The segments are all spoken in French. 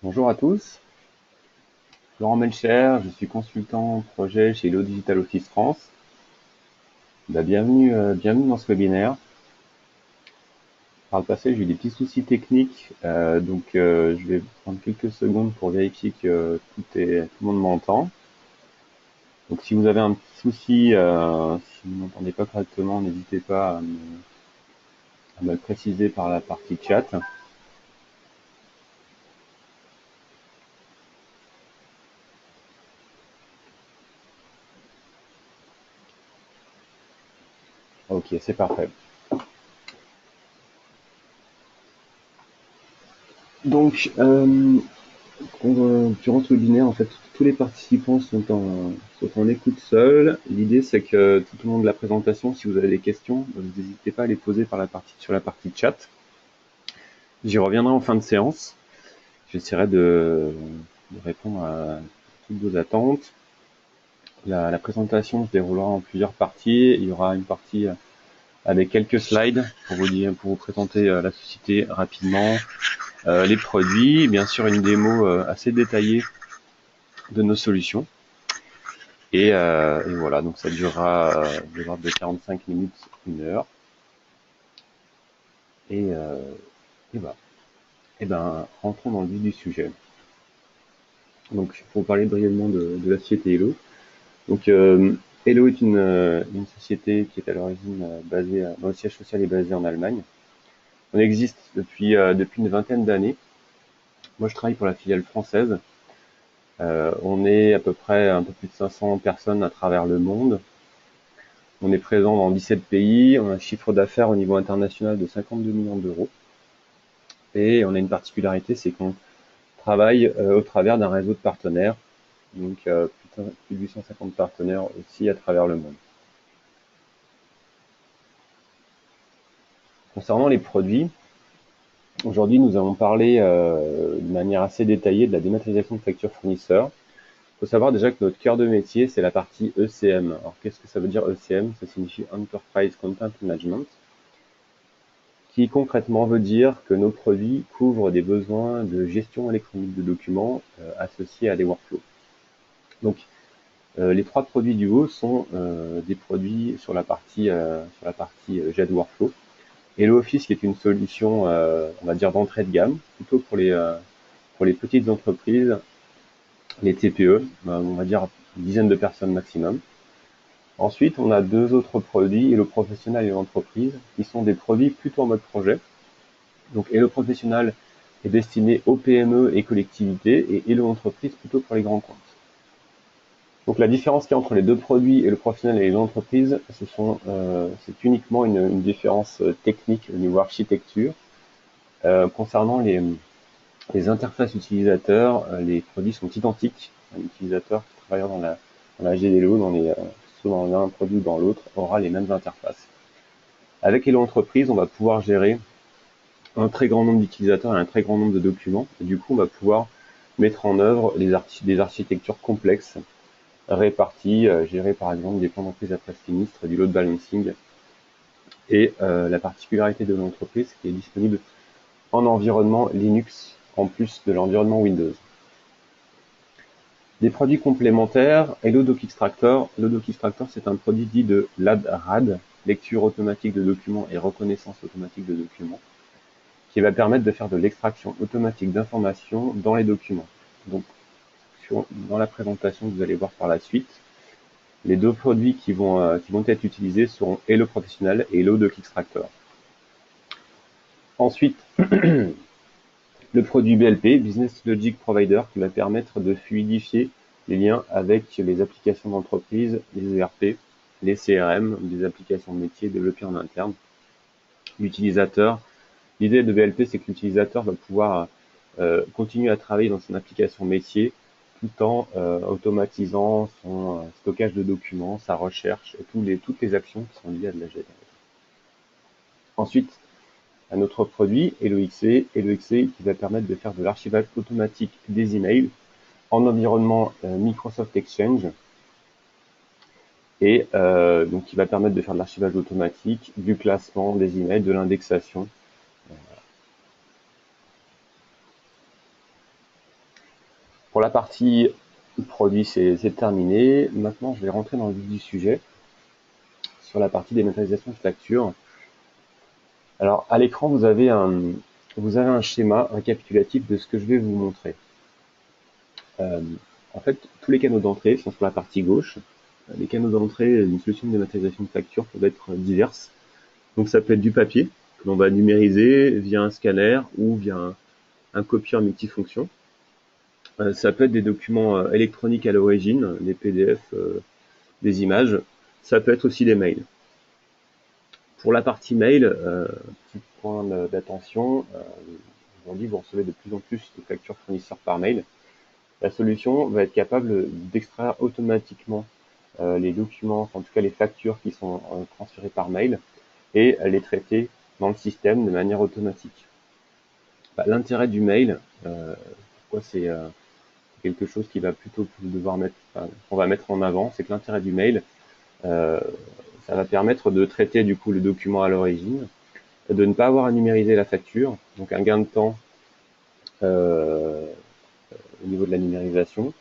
Bonjour à tous, Laurent Melcher, je suis consultant projet chez Hello Digital Office France. Bienvenue dans ce webinaire. Par le passé, j'ai eu des petits soucis techniques, je vais prendre quelques secondes pour vérifier que tout le monde m'entend. Donc si vous avez un petit souci, si vous m'entendez pas correctement, n'hésitez pas à me le préciser par la partie chat. Ok, c'est parfait. Donc, durant ce webinaire, en fait, tous les participants sont en écoute seule. L'idée, c'est que tout au long de la présentation, si vous avez des questions, vous n'hésitez pas à les poser sur la partie chat. J'y reviendrai en fin de séance. J'essaierai de répondre à toutes vos attentes. La présentation se déroulera en plusieurs parties. Il y aura une partie avec quelques slides pour vous présenter la société rapidement, les produits, bien sûr une démo assez détaillée de nos solutions. Et voilà, donc ça durera de l'ordre de 45 minutes, 1 heure. Et, voilà. Et ben, rentrons dans le vif du sujet. Donc, pour parler brièvement de la société Hello. Donc, Hello est une société qui est à l'origine dont le siège social est basé en Allemagne. On existe depuis une vingtaine d'années. Moi, je travaille pour la filiale française. On est à peu près un peu plus de 500 personnes à travers le monde. On est présent dans 17 pays, on a un chiffre d'affaires au niveau international de 52 millions d'euros. Et on a une particularité, c'est qu'on travaille au travers d'un réseau de partenaires, donc plus de 850 partenaires aussi à travers le monde. Concernant les produits, aujourd'hui nous allons parler de manière assez détaillée de la dématérialisation de factures fournisseurs. Il faut savoir déjà que notre cœur de métier, c'est la partie ECM. Alors qu'est-ce que ça veut dire ECM? Ça signifie Enterprise Content Management, qui concrètement veut dire que nos produits couvrent des besoins de gestion électronique de documents associés à des workflows. Donc, les trois produits du haut sont des produits sur la partie JET Workflow. Hello Office, qui est une solution, on va dire, d'entrée de gamme, plutôt pour les petites entreprises, les TPE, on va dire une dizaine de personnes maximum. Ensuite, on a deux autres produits, Hello Professionnel et l'entreprise, qui sont des produits plutôt en mode projet. Donc Hello Professionnel est destiné aux PME et collectivités et Hello Entreprise plutôt pour les grands comptes. Donc la différence qu'il y a entre les deux produits, Hello Professionnel et Hello Entreprise, c'est uniquement une différence technique au niveau architecture. Concernant les interfaces utilisateurs, les produits sont identiques. Un utilisateur qui travaille dans la GDLO, soit dans l'un produit ou dans l'autre, aura les mêmes interfaces. Avec Hello Entreprise, on va pouvoir gérer un très grand nombre d'utilisateurs et un très grand nombre de documents. Et du coup, on va pouvoir mettre en œuvre des architectures complexes, réparties, gérer par exemple des plans d'entreprise après sinistre, du load balancing. Et la particularité de l'entreprise, qui est disponible en environnement Linux, en plus de l'environnement Windows. Des produits complémentaires, Hello Doc Extractor. Hello Doc Extractor, c'est un produit dit de LAD-RAD, lecture automatique de documents et reconnaissance automatique de documents, qui va permettre de faire de l'extraction automatique d'informations dans les documents. Donc, dans la présentation que vous allez voir par la suite, les deux produits qui vont être utilisés seront Hello Professionnel et Hello Doc Extractor. Ensuite, le produit BLP, Business Logic Provider, qui va permettre de fluidifier les liens avec les applications d'entreprise, les ERP, les CRM, des applications de métier développées en interne. L'utilisateur, l'idée de BLP, c'est que l'utilisateur va pouvoir continuer à travailler dans son application métier tout en automatisant son stockage de documents, sa recherche et toutes les actions qui sont liées à de la GDL. Ensuite, un autre produit, HelloXE, qui va permettre de faire de l'archivage automatique des emails en environnement Microsoft Exchange et donc qui va permettre de faire de l'archivage automatique, du classement des emails, de l'indexation. Pour la partie produit, c'est terminé. Maintenant, je vais rentrer dans le vif du sujet sur la partie dématérialisation de factures. Alors, à l'écran, vous avez un schéma récapitulatif de ce que je vais vous montrer. Euh, En fait, tous les canaux d'entrée sont sur la partie gauche. Les canaux d'entrée d'une solution de dématérialisation de factures peuvent être diverses. Donc, ça peut être du papier que l'on va numériser via un scanner ou via un copieur multifonction. Ça peut être des documents électroniques à l'origine, des PDF, des images. Ça peut être aussi des mails. Pour la partie mail, petit point d'attention, aujourd'hui vous recevez de plus en plus de factures fournisseurs par mail. La solution va être capable d'extraire automatiquement les documents, en tout cas les factures qui sont transférées par mail, et les traiter dans le système de manière automatique. L'intérêt du mail, pourquoi c'est quelque chose qui va plutôt devoir qu'on va mettre en avant, c'est que l'intérêt du mail, ça va permettre de traiter du coup le document à l'origine, de ne pas avoir à numériser la facture, donc un gain de temps au niveau de la numérisation.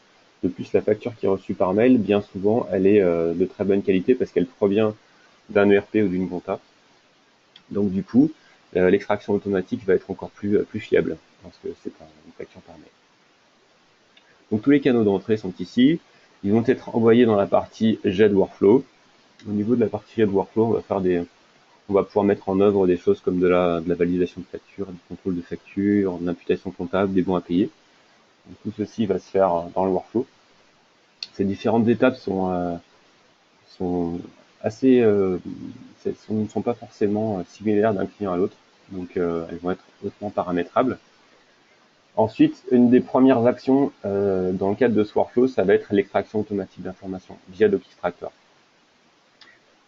De plus, la facture qui est reçue par mail, bien souvent, elle est de très bonne qualité parce qu'elle provient d'un ERP ou d'une compta. Donc du coup, l'extraction automatique va être encore plus fiable parce que c'est une facture par mail. Donc tous les canaux d'entrée sont ici. Ils vont être envoyés dans la partie JED Workflow. Au niveau de la partie JED Workflow, on va pouvoir mettre en œuvre des choses comme de la validation de facture, du contrôle de facture, de l'imputation comptable, des bons à payer. Donc, tout ceci va se faire dans le workflow. Ces différentes étapes sont assez, ne sont pas forcément similaires d'un client à l'autre, donc elles vont être hautement paramétrables. Ensuite, une des premières actions dans le cadre de ce workflow, ça va être l'extraction automatique d'informations via DocExtractor.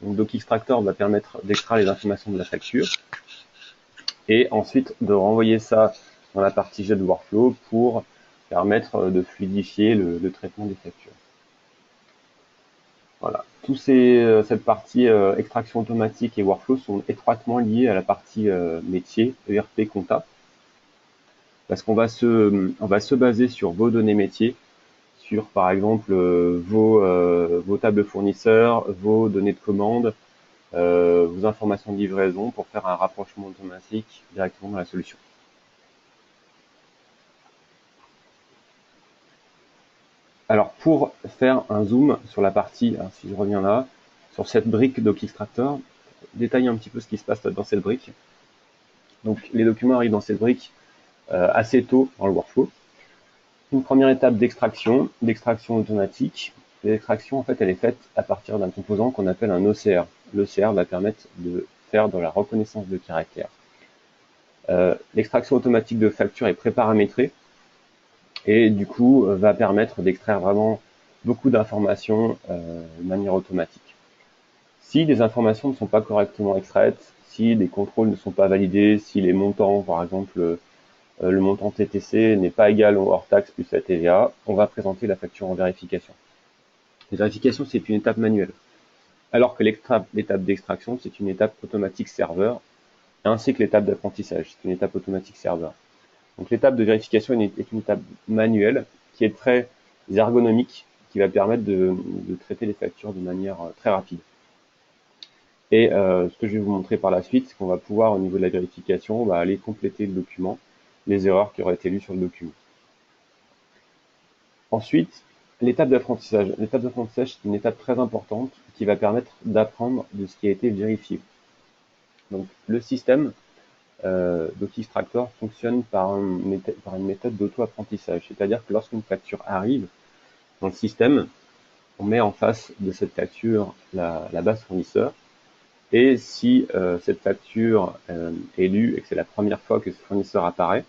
Donc DocExtractor va permettre d'extraire les informations de la facture et ensuite de renvoyer ça dans la partie jet de workflow pour permettre de fluidifier le traitement des factures. Voilà. Cette partie extraction automatique et workflow sont étroitement liés à la partie métier, ERP, compta, parce qu'on va se baser sur vos données métiers, sur par exemple vos tables fournisseurs, vos données de commande, vos informations de livraison pour faire un rapprochement automatique directement dans la solution. Alors pour faire un zoom sur la partie, si je reviens là, sur cette brique DocExtractor, détailler un petit peu ce qui se passe dans cette brique. Donc les documents arrivent dans cette brique assez tôt dans le workflow. Une première étape d'extraction automatique. L'extraction, en fait, elle est faite à partir d'un composant qu'on appelle un OCR. L'OCR va permettre de faire de la reconnaissance de caractère. L'extraction automatique de facture est préparamétrée et du coup va permettre d'extraire vraiment beaucoup d'informations de manière automatique. Si les informations ne sont pas correctement extraites, si les contrôles ne sont pas validés, si les montants, par exemple, le montant TTC n'est pas égal au hors taxe plus la TVA, on va présenter la facture en vérification. La vérification, c'est une étape manuelle, alors que l'étape d'extraction, c'est une étape automatique serveur, ainsi que l'étape d'apprentissage, c'est une étape automatique serveur. Donc l'étape de vérification est une étape manuelle qui est très ergonomique, qui va permettre de traiter les factures de manière très rapide. Et ce que je vais vous montrer par la suite, c'est qu'on va pouvoir, au niveau de la vérification, on va aller compléter le document, les erreurs qui auraient été lues sur le document. Ensuite, l'étape d'apprentissage. L'étape d'apprentissage, c'est une étape très importante qui va permettre d'apprendre de ce qui a été vérifié. Donc le système DocExtractor fonctionne par une méthode d'auto-apprentissage, c'est-à-dire que lorsqu'une facture arrive dans le système, on met en face de cette facture la base fournisseur, et si cette facture est lue et que c'est la première fois que ce fournisseur apparaît,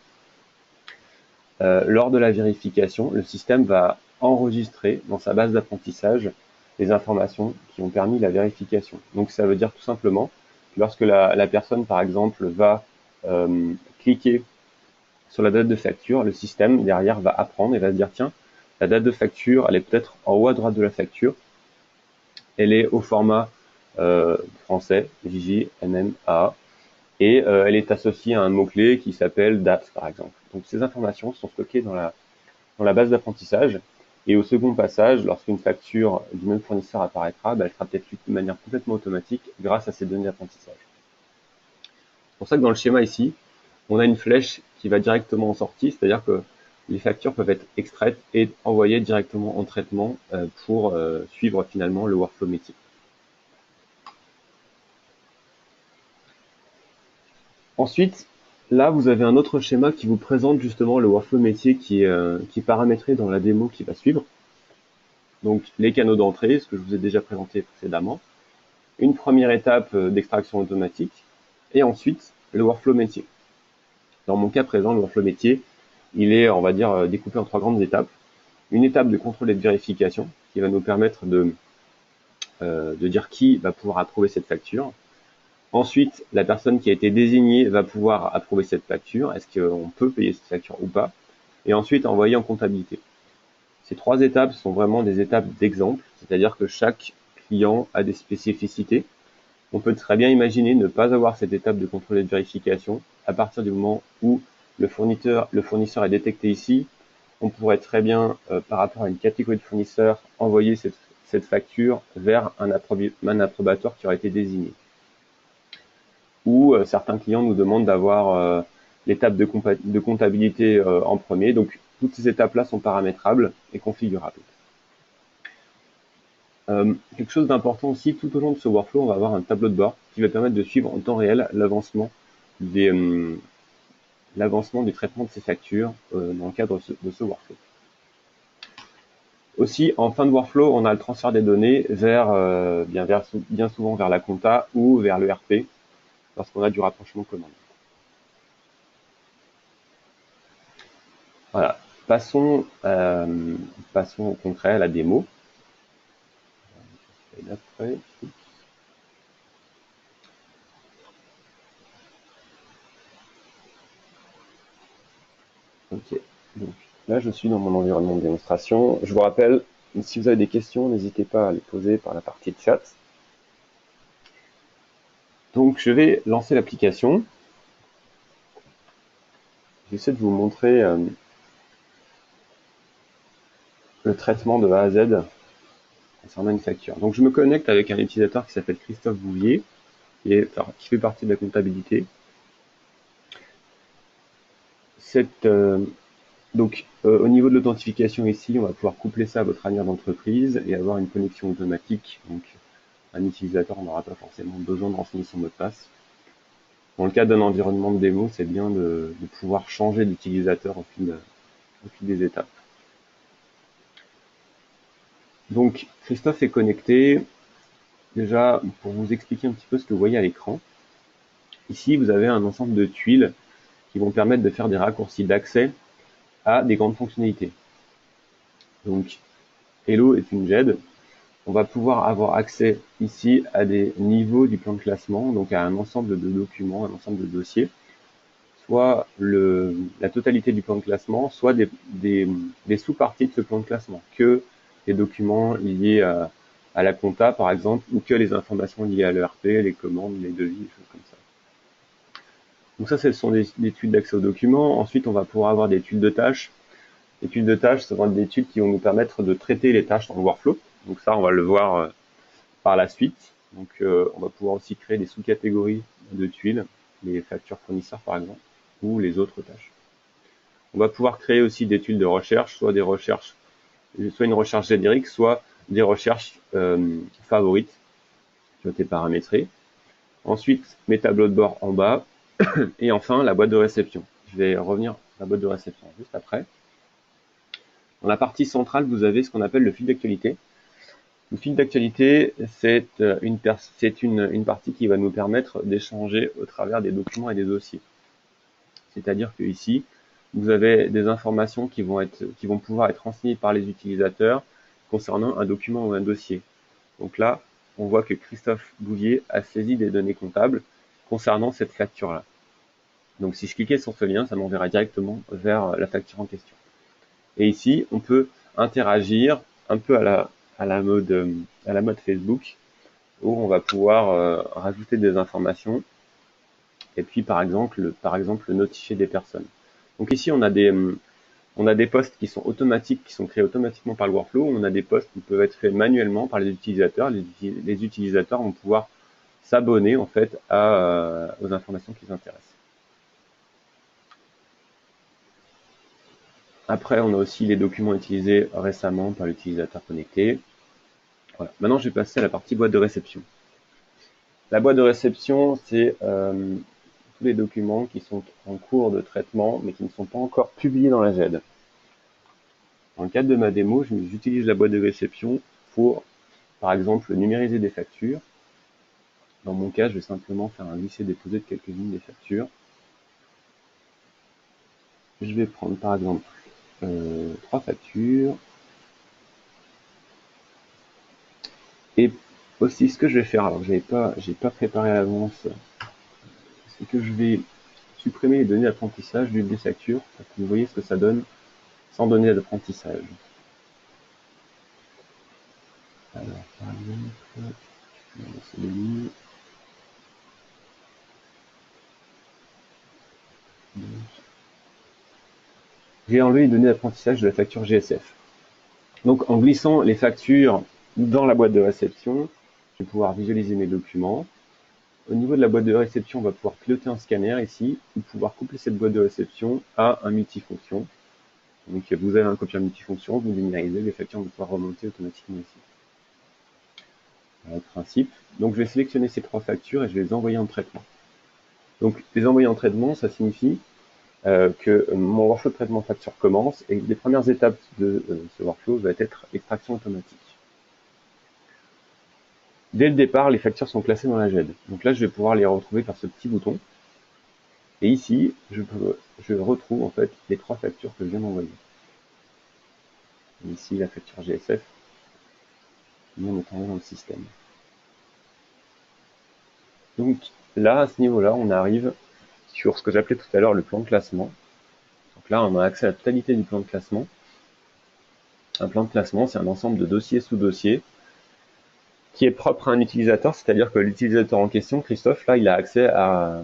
lors de la vérification, le système va enregistrer dans sa base d'apprentissage les informations qui ont permis la vérification. Donc ça veut dire tout simplement que lorsque la personne, par exemple, va cliquer sur la date de facture, le système derrière va apprendre et va se dire tiens, la date de facture, elle est peut-être en haut à droite de la facture, elle est au format français, JJMMA, et elle est associée à un mot-clé qui s'appelle date, par exemple. Donc ces informations sont stockées dans dans la base d'apprentissage. Et au second passage, lorsqu'une facture du même fournisseur apparaîtra, elle sera peut-être lue de manière complètement automatique grâce à ces données d'apprentissage. C'est pour ça que dans le schéma ici, on a une flèche qui va directement en sortie, c'est-à-dire que les factures peuvent être extraites et envoyées directement en traitement pour suivre finalement le workflow métier. Ensuite, là, vous avez un autre schéma qui vous présente justement le workflow métier qui est paramétré dans la démo qui va suivre. Donc, les canaux d'entrée, ce que je vous ai déjà présenté précédemment. Une première étape d'extraction automatique. Et ensuite, le workflow métier. Dans mon cas présent, le workflow métier, il est, on va dire, découpé en 3 grandes étapes. Une étape de contrôle et de vérification qui va nous permettre de dire qui va pouvoir approuver cette facture. Ensuite, la personne qui a été désignée va pouvoir approuver cette facture. Est-ce qu'on peut payer cette facture ou pas? Et ensuite, envoyer en comptabilité. Ces 3 étapes sont vraiment des étapes d'exemple, c'est-à-dire que chaque client a des spécificités. On peut très bien imaginer ne pas avoir cette étape de contrôle et de vérification. À partir du moment où le fournisseur est détecté ici, on pourrait très bien, par rapport à une catégorie de fournisseurs, envoyer cette facture vers un approbateur qui aurait été désigné. Ou certains clients nous demandent d'avoir l'étape de comptabilité en premier. Donc, toutes ces étapes-là sont paramétrables et configurables. Quelque chose d'important aussi, tout au long de ce workflow, on va avoir un tableau de bord qui va permettre de suivre en temps réel l'avancement du traitement de ces factures dans le cadre de ce workflow. Aussi, en fin de workflow, on a le transfert des données bien souvent vers la compta ou vers le RP lorsqu'on a du rapprochement commande. Voilà, passons au concret, à la démo. Et d'après, ok, donc là je suis dans mon environnement de démonstration. Je vous rappelle, si vous avez des questions, n'hésitez pas à les poser par la partie de chat. Donc je vais lancer l'application. J'essaie de vous montrer le traitement de A à Z concernant une facture. Donc je me connecte avec un utilisateur qui s'appelle Christophe Bouvier, qui fait partie de la comptabilité. Au niveau de l'authentification ici, on va pouvoir coupler ça à votre annuaire d'entreprise et avoir une connexion automatique. Donc un utilisateur n'aura pas forcément besoin de renseigner son mot de passe. Dans le cadre d'un environnement de démo, c'est bien de pouvoir changer d'utilisateur au fil des étapes. Donc Christophe est connecté. Déjà, pour vous expliquer un petit peu ce que vous voyez à l'écran, ici vous avez un ensemble de tuiles qui vont permettre de faire des raccourcis d'accès à des grandes fonctionnalités. Donc Hello est une GED. On va pouvoir avoir accès ici à des niveaux du plan de classement, donc à un ensemble de documents, un ensemble de dossiers, soit la totalité du plan de classement, soit des sous-parties de ce plan de classement, que les documents liés à la compta par exemple, ou que les informations liées à l'ERP, les commandes, les devis, des choses comme ça. Donc ça, ce sont des tuiles d'accès aux documents. Ensuite, on va pouvoir avoir des tuiles de tâches. Les tuiles de tâches, ce sont des tuiles qui vont nous permettre de traiter les tâches dans le workflow. Donc ça, on va le voir par la suite. Donc on va pouvoir aussi créer des sous-catégories de tuiles, les factures fournisseurs par exemple, ou les autres tâches. On va pouvoir créer aussi des tuiles de recherche, soit une recherche générique, soit des recherches favorites qui ont été paramétrées. Ensuite, mes tableaux de bord en bas. Et enfin, la boîte de réception. Je vais revenir sur la boîte de réception juste après. Dans la partie centrale, vous avez ce qu'on appelle le fil d'actualité. Le fil d'actualité, c'est une partie qui va nous permettre d'échanger au travers des documents et des dossiers. C'est-à-dire que ici, vous avez des informations qui vont pouvoir être renseignées par les utilisateurs concernant un document ou un dossier. Donc là, on voit que Christophe Bouvier a saisi des données comptables concernant cette facture-là. Donc si je cliquais sur ce lien, ça m'enverra directement vers la facture en question. Et ici, on peut interagir un peu à la mode Facebook, où on va pouvoir rajouter des informations et puis par exemple notifier des personnes. Donc ici, on a On a des postes qui sont automatiques, qui sont créés automatiquement par le workflow. On a des postes qui peuvent être faits manuellement par les utilisateurs. Les utilisateurs vont pouvoir s'abonner en fait aux informations qui les intéressent. Après, on a aussi les documents utilisés récemment par l'utilisateur connecté. Voilà. Maintenant, je vais passer à la partie boîte de réception. La boîte de réception, c'est tous les documents qui sont en cours de traitement, mais qui ne sont pas encore publiés dans la GED. Dans le cadre de ma démo, j'utilise la boîte de réception pour, par exemple, numériser des factures. Dans mon cas, je vais simplement faire un glisser-déposer de quelques-unes des factures. Je vais prendre, par exemple, 3 factures. Et aussi, ce que je vais faire, alors j'ai pas préparé à l'avance, c'est que je vais supprimer les données d'apprentissage d'une des factures pour que vous voyez ce que ça donne sans données d'apprentissage. Alors, par exemple, c'est données. J'ai enlevé les données d'apprentissage de la facture GSF. Donc, en glissant les factures dans la boîte de réception, je vais pouvoir visualiser mes documents. Au niveau de la boîte de réception, on va pouvoir piloter un scanner ici, ou pouvoir coupler cette boîte de réception à un multifonction. Donc vous avez un copieur multifonction, vous numérisez, les factures vont pouvoir remonter automatiquement ici. Voilà le principe. Donc je vais sélectionner ces 3 factures et je vais les envoyer en traitement. Donc les envoyer en traitement, ça signifie que mon workflow de traitement facture commence et les premières étapes de ce workflow va être extraction automatique. Dès le départ, les factures sont classées dans la GED. Donc là, je vais pouvoir les retrouver par ce petit bouton. Et ici, je retrouve en fait les 3 factures que je viens d'envoyer. Ici, la facture GSF, nous est envoyée dans le système. Donc là, à ce niveau-là, on arrive sur ce que j'appelais tout à l'heure le plan de classement. Donc là, on a accès à la totalité du plan de classement. Un plan de classement, c'est un ensemble de dossiers sous-dossiers qui est propre à un utilisateur, c'est-à-dire que l'utilisateur en question, Christophe, là, il a accès à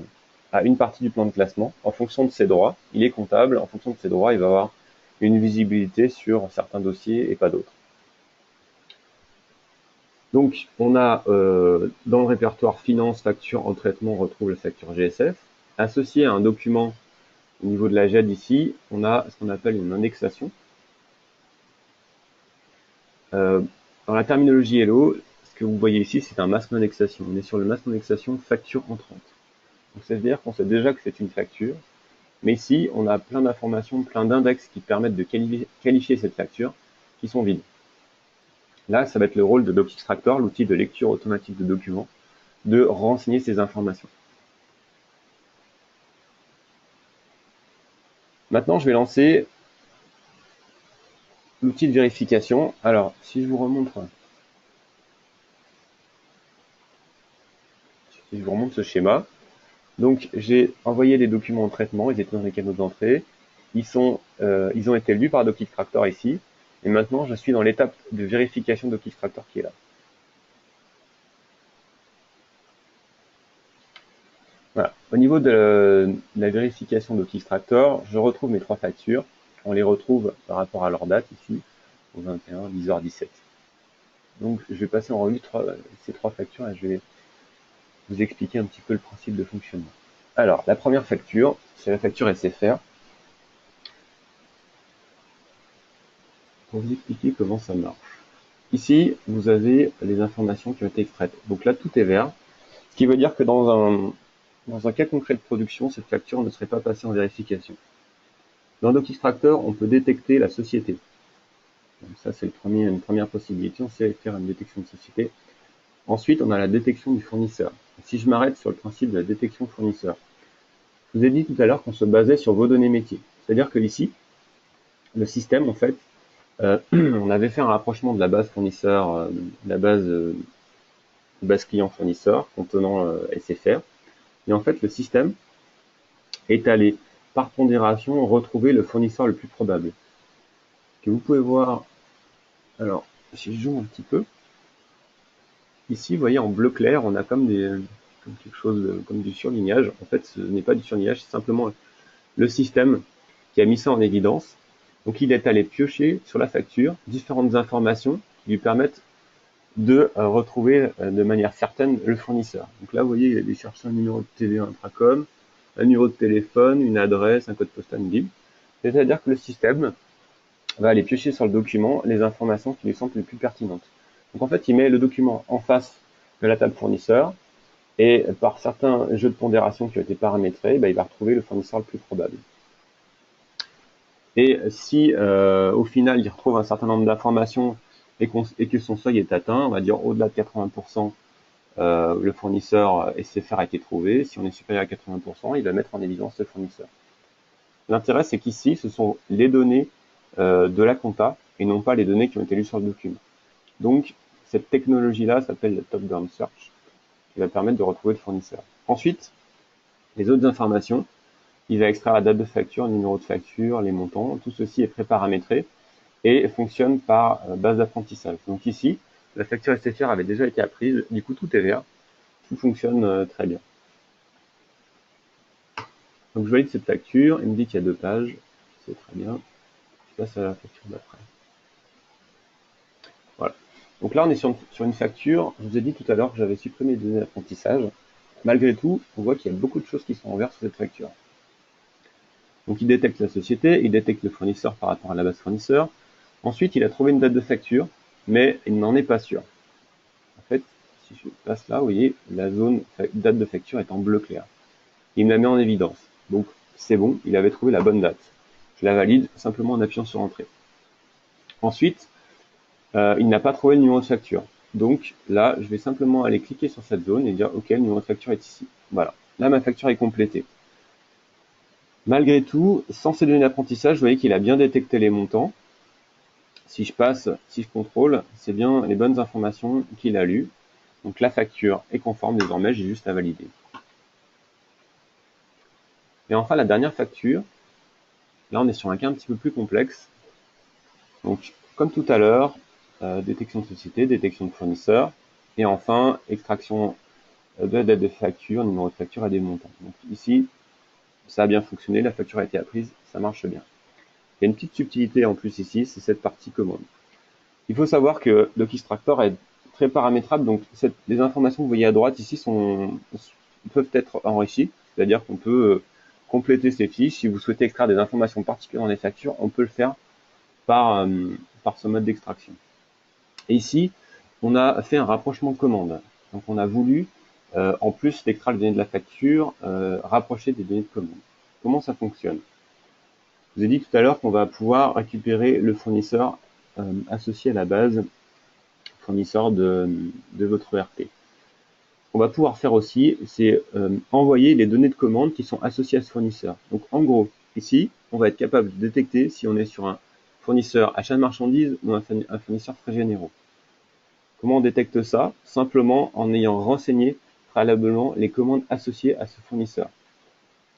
une partie du plan de classement en fonction de ses droits. Il est comptable, en fonction de ses droits, il va avoir une visibilité sur certains dossiers et pas d'autres. Donc, on a dans le répertoire finance, facture en traitement, on retrouve la facture GSF. Associé à un document au niveau de la GED ici, on a ce qu'on appelle une indexation. Dans la terminologie Hello, ce que vous voyez ici, c'est un masque d'indexation. On est sur le masque d'indexation facture entrante. Donc, c'est-à-dire qu'on sait déjà que c'est une facture, mais ici, on a plein d'informations, plein d'index qui permettent de qualifier cette facture, qui sont vides. Là, ça va être le rôle de DocXtractor, l'outil de lecture automatique de documents, de renseigner ces informations. Maintenant, je vais lancer l'outil de vérification. Alors, si je vous remonte ce schéma, donc j'ai envoyé des documents en traitement, ils étaient dans les canaux d'entrée, ils ont été lus par DocXtractor ici, et maintenant je suis dans l'étape de vérification de DocXtractor qui est là. Voilà. Au niveau de la vérification de DocXtractor, je retrouve mes 3 factures. On les retrouve par rapport à leur date ici, au 21, 10h17. Donc je vais passer en revue ces 3 factures et je vais vous expliquer un petit peu le principe de fonctionnement. Alors, la première facture, c'est la facture SFR. Pour vous expliquer comment ça marche. Ici, vous avez les informations qui ont été extraites. Donc là, tout est vert, ce qui veut dire que dans un cas concret de production, cette facture ne serait pas passée en vérification. Dans DocXtractor, on peut détecter la société. Donc ça, c'est une première possibilité. On sait faire une détection de société. Ensuite, on a la détection du fournisseur. Si je m'arrête sur le principe de la détection fournisseur, je vous ai dit tout à l'heure qu'on se basait sur vos données métiers. C'est-à-dire que ici, le système, en fait, on avait fait un rapprochement de la base fournisseur, la base client fournisseur contenant SFR. Et en fait, le système est allé, par pondération, retrouver le fournisseur le plus probable. Que vous pouvez voir, alors, si je zoome un petit peu, ici, vous voyez, en bleu clair, on a comme quelque chose, comme du surlignage. En fait, ce n'est pas du surlignage, c'est simplement le système qui a mis ça en évidence. Donc il est allé piocher sur la facture différentes informations qui lui permettent de retrouver de manière certaine le fournisseur. Donc là, vous voyez, il a cherché un numéro de TV intracom, un numéro de téléphone, une adresse, un code postal, une ville. C'est-à-dire que le système va aller piocher sur le document les informations qui lui semblent les plus pertinentes. Donc en fait, il met le document en face de la table fournisseur et par certains jeux de pondération qui ont été paramétrés, il va retrouver le fournisseur le plus probable. Et si au final il retrouve un certain nombre d'informations et que son seuil est atteint, on va dire au-delà de 80%, le fournisseur SFR a été trouvé. Si on est supérieur à 80%, il va mettre en évidence ce fournisseur. L'intérêt, c'est qu'ici, ce sont les données de la compta et non pas les données qui ont été lues sur le document. Donc, cette technologie-là s'appelle le top-down search, qui va permettre de retrouver le fournisseur. Ensuite, les autres informations, il va extraire la date de facture, le numéro de facture, les montants. Tout ceci est pré-paramétré et fonctionne par base d'apprentissage. Donc ici, la facture SFR avait déjà été apprise, du coup tout est vert, tout fonctionne très bien. Donc je valide cette facture, il me dit qu'il y a 2 pages, c'est très bien. Je passe à la facture d'après. Voilà. Donc là, on est sur une facture. Je vous ai dit tout à l'heure que j'avais supprimé les données d'apprentissage. Malgré tout, on voit qu'il y a beaucoup de choses qui sont en vert sur cette facture. Donc il détecte la société, il détecte le fournisseur par rapport à la base fournisseur. Ensuite, il a trouvé une date de facture, mais il n'en est pas sûr. En fait, si je passe là, vous voyez, la zone date de facture est en bleu clair. Il me la met en évidence. Donc c'est bon, il avait trouvé la bonne date. Je la valide simplement en appuyant sur Entrée. Ensuite, il n'a pas trouvé le numéro de facture. Donc là, je vais simplement aller cliquer sur cette zone et dire OK, le numéro de facture est ici. Voilà. Là, ma facture est complétée. Malgré tout, sans ces données d'apprentissage, vous voyez qu'il a bien détecté les montants. Si je contrôle, c'est bien les bonnes informations qu'il a lues. Donc la facture est conforme désormais, j'ai juste à valider. Et enfin, la dernière facture, là on est sur un cas un petit peu plus complexe. Donc comme tout à l'heure, détection de société, détection de fournisseur, et enfin extraction de la date de facture, numéro de facture et des montants. Donc ici, ça a bien fonctionné, la facture a été apprise, ça marche bien. Il y a une petite subtilité en plus ici, c'est cette partie commande. Il faut savoir que DocInstructor est très paramétrable, donc les informations que vous voyez à droite ici peuvent être enrichies, c'est-à-dire qu'on peut compléter ces fiches. Si vous souhaitez extraire des informations particulières dans les factures, on peut le faire par ce mode d'extraction. Et ici, on a fait un rapprochement commande. Donc on a voulu, en plus d'extraire les données de la facture, rapprocher des données de commande. Comment ça fonctionne? Je vous ai dit tout à l'heure qu'on va pouvoir récupérer le fournisseur associé à la base fournisseur de votre ERP. Ce qu'on va pouvoir faire aussi, c'est envoyer les données de commande qui sont associées à ce fournisseur. Donc en gros, ici, on va être capable de détecter si on est sur un fournisseur achat de marchandises ou un fournisseur frais généraux. Comment on détecte ça? Simplement en ayant renseigné préalablement les commandes associées à ce fournisseur.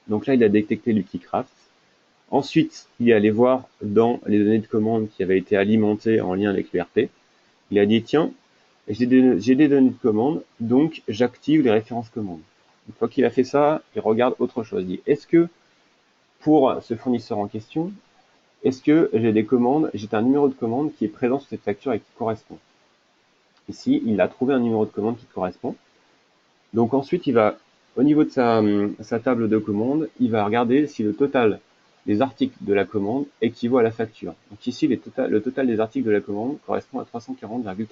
Donc là, il a détecté l'Uticraft. Ensuite, il est allé voir dans les données de commande qui avaient été alimentées en lien avec l'ERP. Il a dit, tiens, j'ai des données de commande, donc j'active les références commandes. Une fois qu'il a fait ça, il regarde autre chose. Il dit, est-ce que pour ce fournisseur en question, est-ce que j'ai un numéro de commande qui est présent sur cette facture et qui correspond? Ici, il a trouvé un numéro de commande qui correspond. Donc ensuite, il va, au niveau de sa table de commande, il va regarder si le total des articles de la commande équivaut à la facture. Donc ici, le total des articles de la commande correspond à 340,39.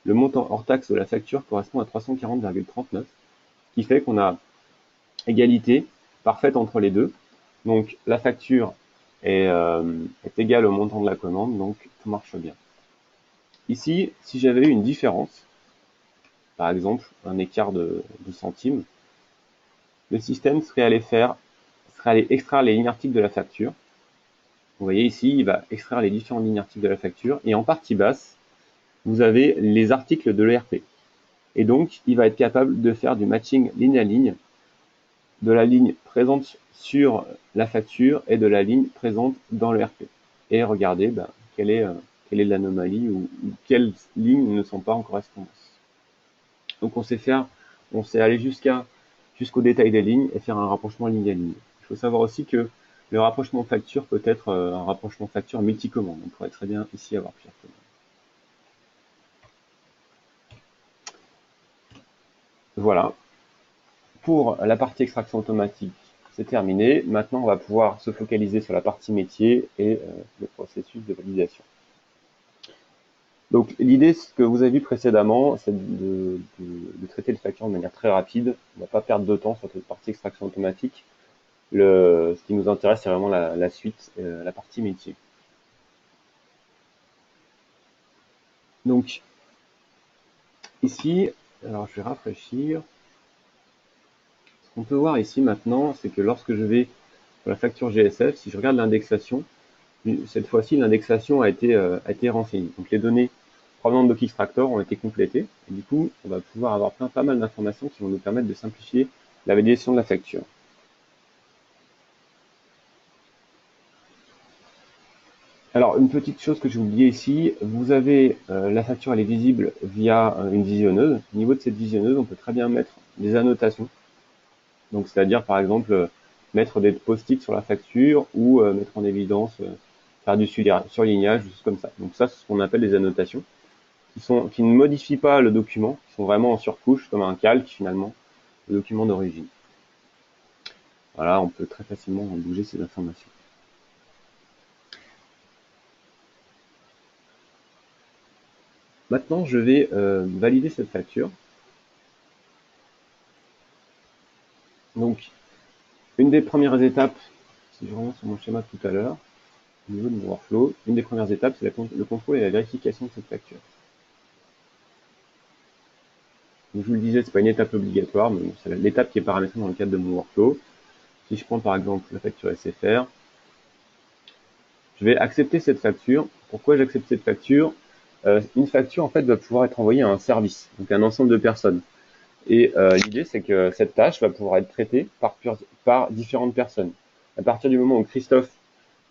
Le montant hors taxe de la facture correspond à 340,39, ce qui fait qu'on a égalité parfaite entre les deux. Donc la facture est égale au montant de la commande, donc tout marche bien. Ici, si j'avais eu une différence, par exemple un écart de centimes, le système serait allé extraire les lignes articles de la facture. Vous voyez ici, il va extraire les différentes lignes articles de la facture, et en partie basse, vous avez les articles de l'ERP. Et donc, il va être capable de faire du matching ligne à ligne, de la ligne présente sur la facture et de la ligne présente dans l'ERP. Et regarder quelle est l'anomalie ou quelles lignes ne sont pas en correspondance. Donc on sait aller jusqu'au détail des lignes et faire un rapprochement ligne à ligne. Il faut savoir aussi que Le rapprochement facture peut être un rapprochement facture multi-commande. On pourrait très bien ici avoir plusieurs commandes. Voilà. Pour la partie extraction automatique, c'est terminé. Maintenant, on va pouvoir se focaliser sur la partie métier et le processus de validation. Donc, l'idée, ce que vous avez vu précédemment, c'est de traiter les factures de manière très rapide. On ne va pas perdre de temps sur cette partie extraction automatique. Ce qui nous intéresse, c'est vraiment la suite, la partie métier. Donc, ici, alors je vais rafraîchir. Ce qu'on peut voir ici maintenant, c'est que lorsque je vais sur la facture GSF, si je regarde l'indexation, cette fois-ci, l'indexation a été renseignée. Donc, les données provenant de Bookextractor ont été complétées. Et du coup, on va pouvoir avoir pas mal d'informations qui vont nous permettre de simplifier la validation de la facture. Alors, une petite chose que j'ai oublié ici, vous avez la facture, elle est visible via une visionneuse. Au niveau de cette visionneuse, on peut très bien mettre des annotations. Donc, c'est-à-dire, par exemple, mettre des post-it sur la facture ou mettre en évidence, faire du surlignage, des choses comme ça. Donc ça, c'est ce qu'on appelle des annotations, qui ne modifient pas le document, qui sont vraiment en surcouche, comme un calque, finalement, le document d'origine. Voilà, on peut très facilement bouger ces informations. Maintenant, je vais valider cette facture. Donc, une des premières étapes, si je reviens sur mon schéma tout à l'heure, au niveau de mon workflow, une des premières étapes, c'est le contrôle et la vérification de cette facture. Donc, je vous le disais, c'est pas une étape obligatoire, mais c'est l'étape qui est paramétrée dans le cadre de mon workflow. Si je prends par exemple la facture SFR, je vais accepter cette facture. Pourquoi j'accepte cette facture? Une facture en fait va pouvoir être envoyée à un service, donc un ensemble de personnes. Et l'idée, c'est que cette tâche va pouvoir être traitée par différentes personnes. À partir du moment où Christophe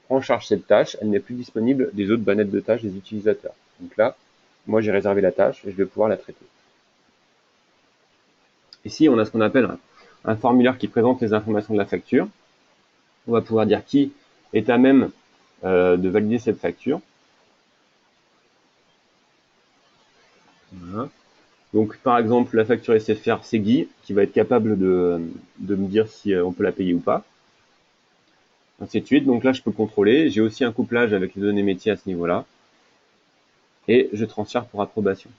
prend en charge cette tâche, elle n'est plus disponible des autres bannettes de tâches des utilisateurs. Donc là, moi j'ai réservé la tâche et je vais pouvoir la traiter. Ici, on a ce qu'on appelle un formulaire qui présente les informations de la facture. On va pouvoir dire qui est à même de valider cette facture. Voilà. Donc, par exemple, la facture SFR, c'est Guy, qui va être capable de me dire si on peut la payer ou pas. Ainsi de suite. Donc là, je peux contrôler. J'ai aussi un couplage avec les données métiers à ce niveau-là. Et je transfère pour approbation.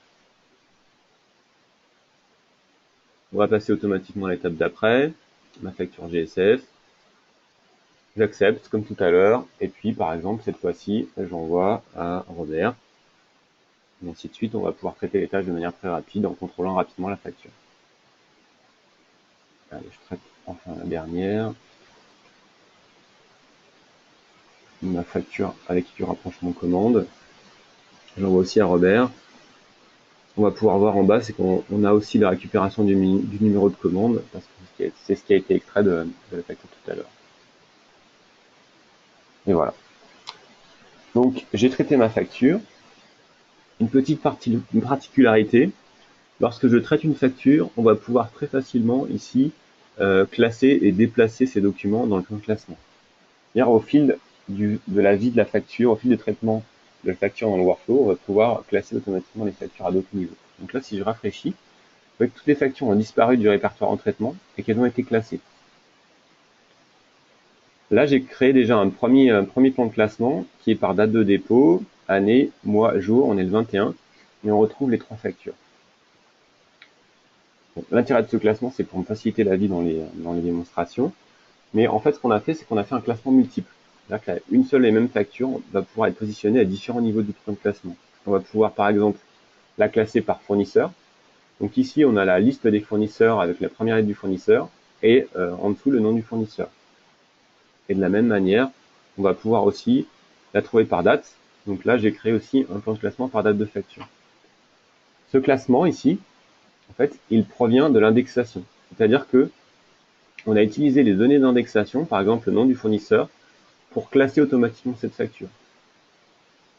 On va passer automatiquement à l'étape d'après. Ma facture GSF. J'accepte, comme tout à l'heure. Et puis, par exemple, cette fois-ci, j'envoie à Robert. Et ainsi de suite, on va pouvoir traiter les tâches de manière très rapide en contrôlant rapidement la facture. Allez, je traite enfin la dernière. Ma facture avec du rapprochement commande. J'envoie aussi à Robert. On va pouvoir voir en bas, c'est qu'on a aussi la récupération du numéro de commande, parce que c'est ce qui a été extrait de la facture tout à l'heure. Et voilà. Donc, j'ai traité ma facture. Une particularité, lorsque je traite une facture, on va pouvoir très facilement ici classer et déplacer ces documents dans le plan de classement. C'est-à-dire au fil de la vie de la facture, au fil du traitement de la facture dans le workflow, on va pouvoir classer automatiquement les factures à d'autres niveaux. Donc là, si je rafraîchis, vous voyez que toutes les factures ont disparu du répertoire en traitement et qu'elles ont été classées. Là, j'ai créé déjà un premier plan de classement qui est par date de dépôt, année, mois, jour. On est le 21 et on retrouve les 3 factures. Bon, l'intérêt de ce classement, c'est pour me faciliter la vie dans les démonstrations. Mais en fait, ce qu'on a fait, c'est qu'on a fait un classement multiple. C'est-à-dire qu'une seule et même facture va pouvoir être positionnée à différents niveaux du plan de classement. On va pouvoir, par exemple, la classer par fournisseur. Donc ici, on a la liste des fournisseurs avec la première lettre du fournisseur et en dessous, le nom du fournisseur. Et de la même manière, on va pouvoir aussi la trouver par date. Donc là, j'ai créé aussi un plan de classement par date de facture. Ce classement ici, en fait, il provient de l'indexation. C'est-à-dire que on a utilisé les données d'indexation, par exemple le nom du fournisseur, pour classer automatiquement cette facture.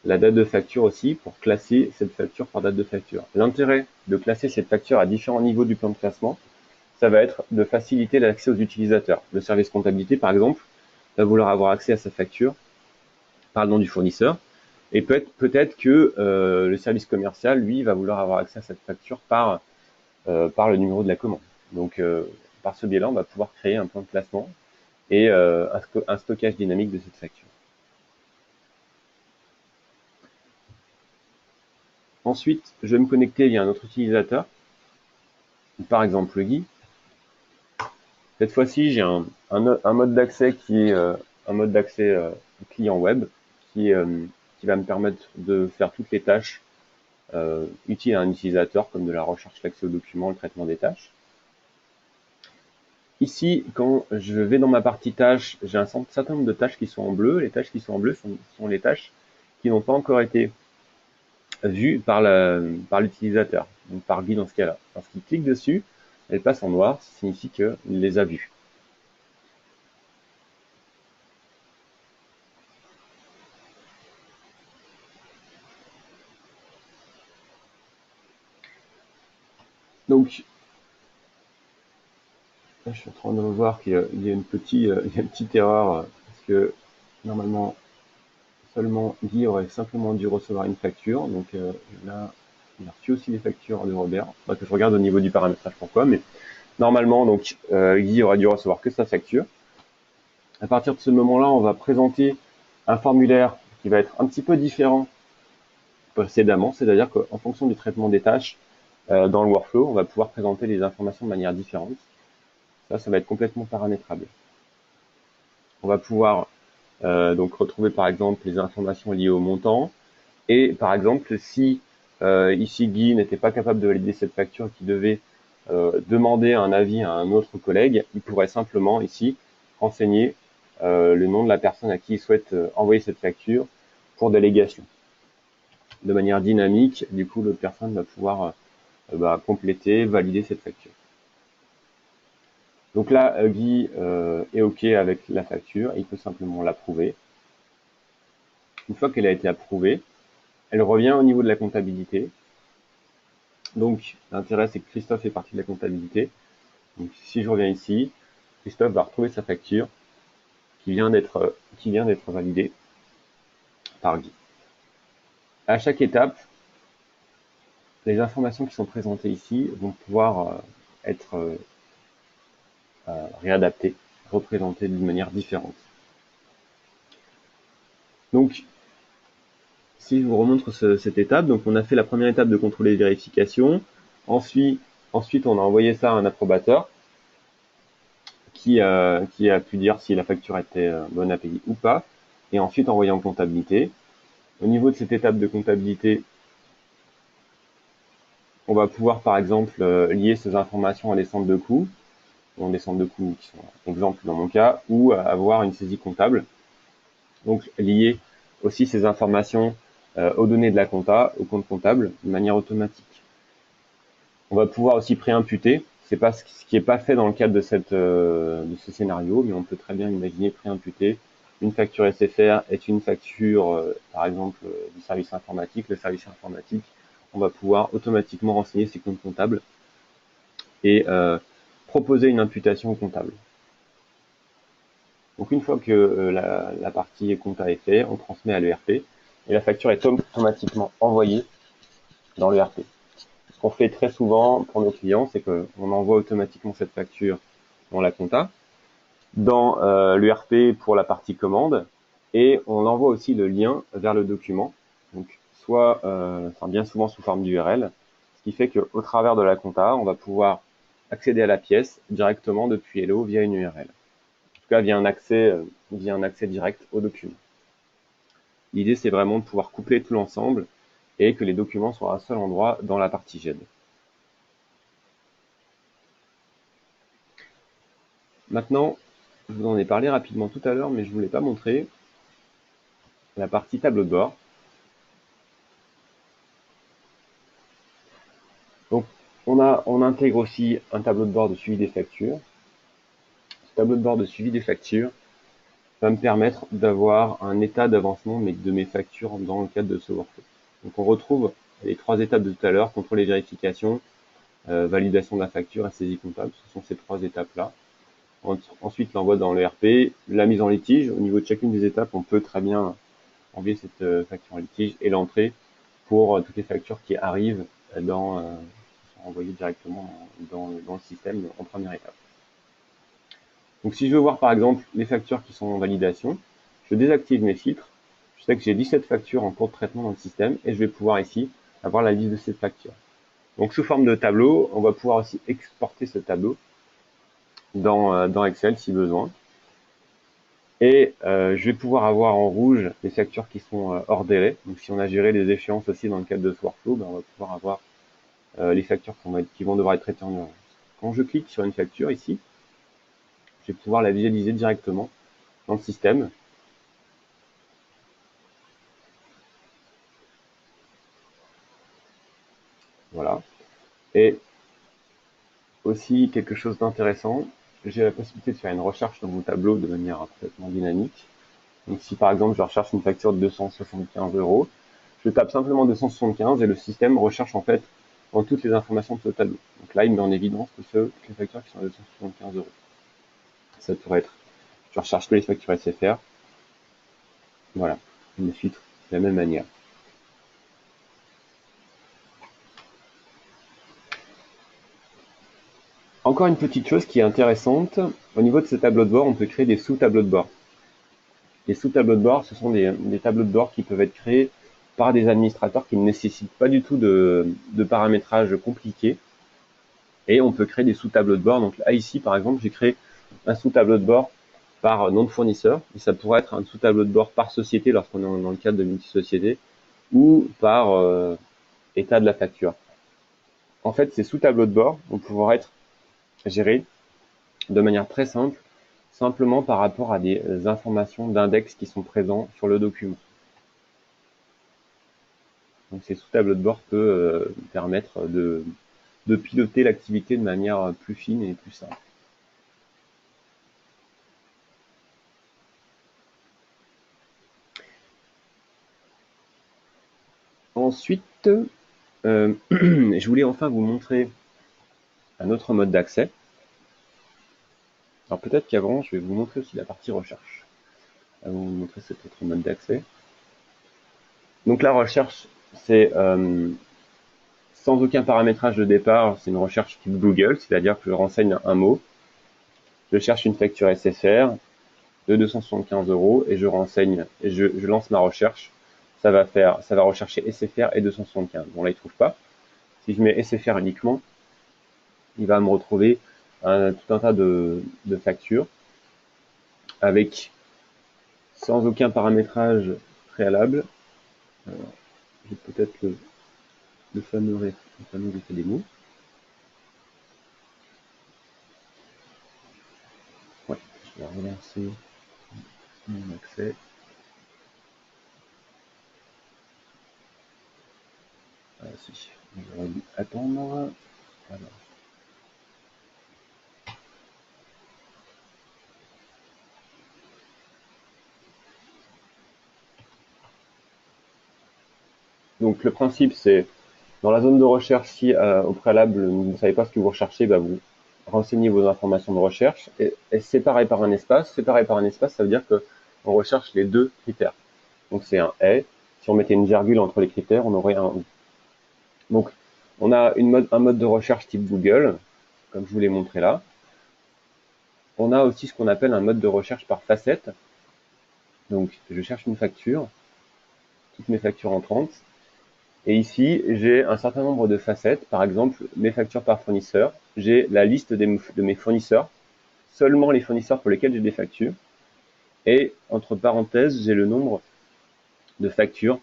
La date de facture aussi, pour classer cette facture par date de facture. L'intérêt de classer cette facture à différents niveaux du plan de classement, ça va être de faciliter l'accès aux utilisateurs. Le service comptabilité, par exemple, va vouloir avoir accès à sa facture par le nom du fournisseur. Et peut-être que le service commercial, lui, va vouloir avoir accès à cette facture par le numéro de la commande. Donc, par ce biais-là, on va pouvoir créer un point de classement et un stockage dynamique de cette facture. Ensuite, je vais me connecter via un autre utilisateur, par exemple le Guy. Cette fois-ci, j'ai un mode d'accès qui est un mode d'accès client web qui va me permettre de faire toutes les tâches utiles à un utilisateur, comme de la recherche, l'accès aux documents, le traitement des tâches. Ici, quand je vais dans ma partie tâches, j'ai un certain nombre de tâches qui sont en bleu. Les tâches qui sont en bleu sont les tâches qui n'ont pas encore été vues par l'utilisateur, donc par Guy dans ce cas-là. Lorsqu'il clique dessus, elles passent en noir, ça signifie qu'il les a vues. Donc, là, je suis en train de voir qu'il y a une petite erreur, parce que normalement, seulement Guy aurait simplement dû recevoir une facture. Donc là, il a reçu aussi les factures de Robert. Faudra que je regarde au niveau du paramétrage pourquoi, mais normalement, donc Guy aurait dû recevoir que sa facture. À partir de ce moment-là, on va présenter un formulaire qui va être un petit peu différent précédemment, c'est-à-dire qu'en fonction du traitement des tâches dans le workflow, on va pouvoir présenter les informations de manière différente. Ça va être complètement paramétrable. On va pouvoir donc retrouver par exemple les informations liées au montant. Et par exemple, si ici Guy n'était pas capable de valider cette facture et qu'il devait demander un avis à un autre collègue, il pourrait simplement ici renseigner le nom de la personne à qui il souhaite envoyer cette facture pour délégation. De manière dynamique, du coup, l'autre personne va pouvoir compléter, valider cette facture. Donc là, Guy est OK avec la facture, il peut simplement l'approuver. Une fois qu'elle a été approuvée, elle revient au niveau de la comptabilité. Donc, l'intérêt, c'est que Christophe fait partie de la comptabilité. Donc, si je reviens ici, Christophe va retrouver sa facture qui vient d'être validée par Guy. À chaque étape, les informations qui sont présentées ici vont pouvoir être réadaptées, représentées d'une manière différente. Donc, si je vous remontre cette étape, donc on a fait la première étape de contrôle et vérification. Ensuite, on a envoyé ça à un approbateur qui a pu dire si la facture était bonne à payer ou pas, et ensuite envoyé en comptabilité. Au niveau de cette étape de comptabilité, on va pouvoir par exemple lier ces informations à des centres de coûts, des centres de coûts qui sont exemple dans mon cas, ou avoir une saisie comptable. Donc lier aussi ces informations aux données de la compta, au compte comptable, de manière automatique. On va pouvoir aussi préimputer. C'est pas ce qui n'est pas fait dans le cadre de ce scénario, mais on peut très bien imaginer préimputer. Une facture SFR est une facture, par exemple, du service informatique. Le service informatique, on va pouvoir automatiquement renseigner ses comptes comptables et proposer une imputation au comptable. Donc une fois que la partie compta est faite, on transmet à l'ERP et la facture est automatiquement envoyée dans l'ERP. Ce qu'on fait très souvent pour nos clients, c'est qu'on envoie automatiquement cette facture dans la compta, dans l'ERP pour la partie commande, et on envoie aussi le lien vers le document, donc soit, bien souvent sous forme d'URL, ce qui fait qu'au travers de la compta, on va pouvoir accéder à la pièce directement depuis Hello via une URL. En tout cas, via un accès direct au document. L'idée, c'est vraiment de pouvoir coupler tout l'ensemble et que les documents soient à un seul endroit dans la partie GED. Maintenant, je vous en ai parlé rapidement tout à l'heure, mais je ne vous l'ai pas montré, la partie tableau de bord. Donc, on intègre aussi un tableau de bord de suivi des factures. Ce tableau de bord de suivi des factures va me permettre d'avoir un état d'avancement de mes factures dans le cadre de ce workflow. Donc, on retrouve les 3 étapes de tout à l'heure, contrôle et vérification, validation de la facture et saisie comptable. Ce sont ces 3 étapes-là. Ensuite, l'envoi dans le RP, la mise en litige. Au niveau de chacune des étapes, on peut très bien envoyer cette facture en litige et l'entrée pour toutes les factures qui arrivent sont envoyées directement dans le système en première étape. Donc si je veux voir par exemple les factures qui sont en validation, je désactive mes filtres. Je sais que j'ai 17 factures en cours de traitement dans le système et je vais pouvoir ici avoir la liste de ces factures. Donc sous forme de tableau, on va pouvoir aussi exporter ce tableau dans Excel si besoin. Et je vais pouvoir avoir en rouge les factures qui sont hors délai. Donc si on a géré les échéances aussi dans le cadre de ce workflow, on va pouvoir avoir les factures qui vont devoir être traitées en urgence. Quand je clique sur une facture ici, je vais pouvoir la visualiser directement dans le système. Voilà. Et aussi quelque chose d'intéressant, j'ai la possibilité de faire une recherche dans mon tableau de manière complètement dynamique. Donc si par exemple je recherche une facture de 275 €, je tape simplement 275 et le système recherche en fait dans toutes les informations de ce tableau. Donc là il met en évidence toutes les factures qui sont à 275 €. Ça pourrait être, je recherche que les factures SFR. Voilà, je me filtre de la même manière. Encore une petite chose qui est intéressante, au niveau de ce tableau de bord, on peut créer des sous-tableaux de bord. Les sous-tableaux de bord, ce sont des tableaux de bord qui peuvent être créés par des administrateurs qui ne nécessitent pas du tout de paramétrage compliqué. Et on peut créer des sous-tableaux de bord. Donc là, ici, par exemple, j'ai créé un sous-tableau de bord par nom de fournisseur. Et ça pourrait être un sous-tableau de bord par société lorsqu'on est dans le cadre de multi-société ou par état de la facture. En fait, ces sous-tableaux de bord vont pouvoir être gérés de manière très simple, simplement par rapport à des informations d'index qui sont présents sur le document. Donc ces sous-tableaux de bord peuvent permettre de piloter l'activité de manière plus fine et plus simple. Ensuite, je voulais enfin vous montrer un autre mode d'accès. Alors peut-être qu'avant, je vais vous montrer aussi la partie recherche. Avant de vous montrer cet autre mode d'accès. Donc la recherche, c'est sans aucun paramétrage de départ, c'est une recherche type Google, c'est-à-dire que je renseigne un mot, je cherche une facture SFR de 275 € et je renseigne, et je lance ma recherche. Ça va rechercher SFR et 275. Bon là, il ne trouve pas. Si je mets SFR uniquement, il va me retrouver tout un tas de factures avec sans aucun paramétrage préalable. J'ai peut-être le fameux effet des mots. Ouais, je vais relancer mon accès. Ah, si, j'aurais dû attendre. Alors. Donc le principe, c'est dans la zone de recherche, si au préalable vous ne savez pas ce que vous recherchez, vous renseignez vos informations de recherche et séparé par un espace. Séparé par un espace, ça veut dire que on recherche les deux critères. Donc c'est un et. Si on mettait une virgule entre les critères, on aurait un ou. Donc on a un mode de recherche type Google, comme je vous l'ai montré là. On a aussi ce qu'on appelle un mode de recherche par facette. Donc je cherche une facture, toutes mes factures entrantes. Et ici, j'ai un certain nombre de facettes, par exemple mes factures par fournisseur. J'ai la liste de mes fournisseurs, seulement les fournisseurs pour lesquels j'ai des factures. Et entre parenthèses, j'ai le nombre de factures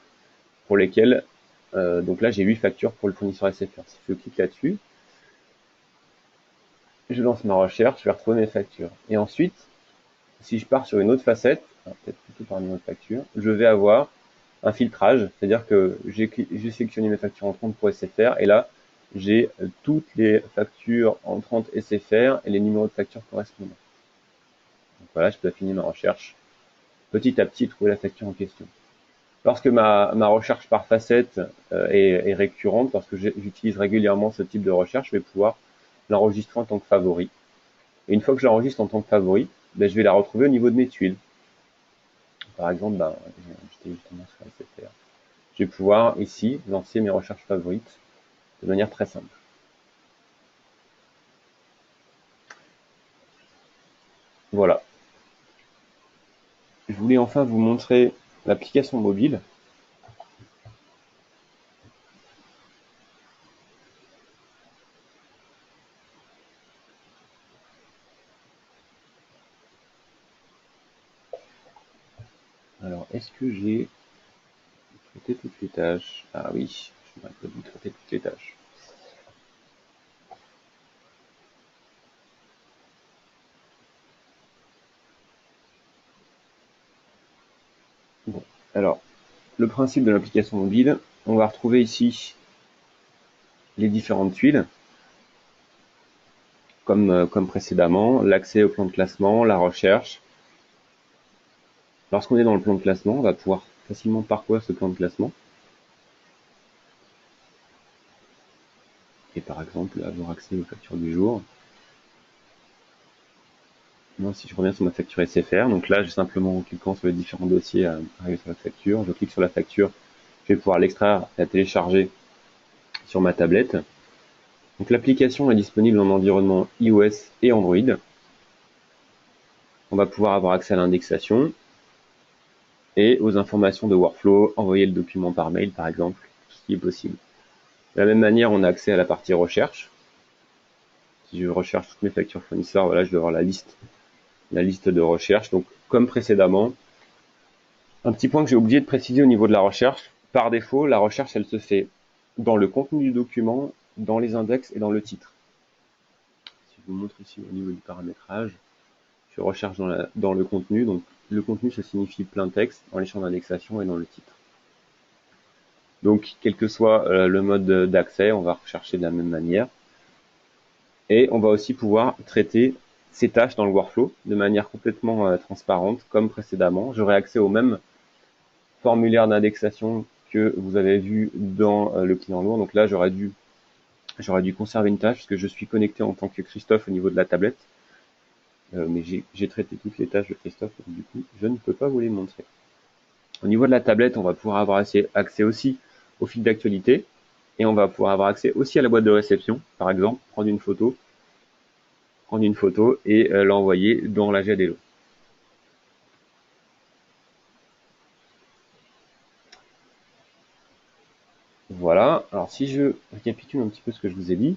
pour lesquelles, donc là j'ai 8 factures pour le fournisseur SFR. Si je clique là-dessus, je lance ma recherche, je vais retrouver mes factures. Et ensuite, si je pars sur une autre facette, peut-être plutôt par une autre facture, je vais avoir un filtrage, c'est-à-dire que j'ai sélectionné mes factures entrantes pour SFR et là j'ai toutes les factures entrantes SFR et les numéros de factures correspondants. Donc voilà, je peux affiner ma recherche petit à petit, trouver la facture en question. Lorsque ma recherche par facette est récurrente, lorsque j'utilise régulièrement ce type de recherche, je vais pouvoir l'enregistrer en tant que favori Et une fois que je l'enregistre en tant que favori, ben, je vais la retrouver au niveau de mes tuiles. Par exemple, ben, j'étais justement sur SFR. Je vais pouvoir ici lancer mes recherches favorites de manière très simple. Voilà. Je voulais enfin vous montrer l'application mobile. Alors, est-ce que j'ai traité toutes les tâches? Ah oui, je n'aurais pas dû traiter toutes les tâches. Bon, alors, le principe de l'application mobile, on va retrouver ici les différentes tuiles, comme précédemment, l'accès au plan de classement, la recherche. Lorsqu'on est dans le plan de classement, on va pouvoir facilement parcourir ce plan de classement. Et par exemple, avoir accès aux factures du jour. Moi, si je reviens sur ma facture SFR, donc là, j'ai simplement en cliquant sur les différents dossiers arrivé sur la facture, je clique sur la facture, je vais pouvoir l'extraire et la télécharger sur ma tablette. Donc l'application est disponible en environnement iOS et Android. On va pouvoir avoir accès à l'indexation et aux informations de workflow, envoyer le document par mail par exemple, tout ce qui est possible. De la même manière, on a accès à la partie recherche. Si je recherche toutes mes factures fournisseurs, voilà, je vais avoir la liste de recherche. Donc comme précédemment, un petit point que j'ai oublié de préciser au niveau de la recherche, par défaut, la recherche, elle se fait dans le contenu du document, dans les index et dans le titre. Si je vous montre ici au niveau du paramétrage, je recherche dans le contenu, donc le contenu, ça signifie plein texte, dans les champs d'indexation et dans le titre. Donc, quel que soit le mode d'accès, on va rechercher de la même manière. Et on va aussi pouvoir traiter ces tâches dans le workflow de manière complètement transparente, comme précédemment. J'aurai accès au même formulaire d'indexation que vous avez vu dans le client lourd. Donc là, j'aurais dû conserver une tâche parce que je suis connecté en tant que Christophe au niveau de la tablette. Mais j'ai traité toutes les tâches de Christophe, donc du coup, je ne peux pas vous les montrer. Au niveau de la tablette, on va pouvoir avoir accès aussi au fil d'actualité et on va pouvoir avoir accès aussi à la boîte de réception. Par exemple, prendre une photo et l'envoyer dans la GDLO. Voilà. Alors, si je récapitule un petit peu ce que je vous ai dit.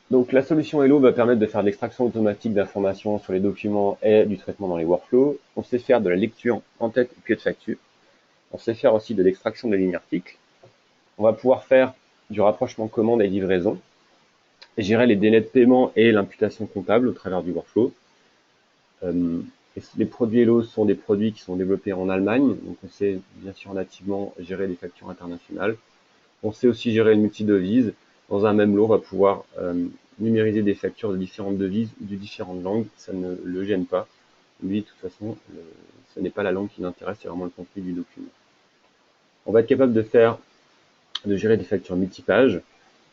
Donc, la solution Hello va permettre de faire de l'extraction automatique d'informations sur les documents et du traitement dans les workflows. On sait faire de la lecture en tête et puis de facture. On sait faire aussi de l'extraction des lignes articles. On va pouvoir faire du rapprochement commande et livraison, et gérer les délais de paiement et l'imputation comptable au travers du workflow. Les produits Hello sont des produits qui sont développés en Allemagne, donc on sait bien sûr nativement gérer les factures internationales. On sait aussi gérer le multidevise. Dans un même lot, on va pouvoir numériser des factures de différentes devises ou de différentes langues, ça ne le gêne pas. Lui, de toute façon, ce n'est pas la langue qui l'intéresse, c'est vraiment le contenu du document. On va être capable de gérer des factures multipages,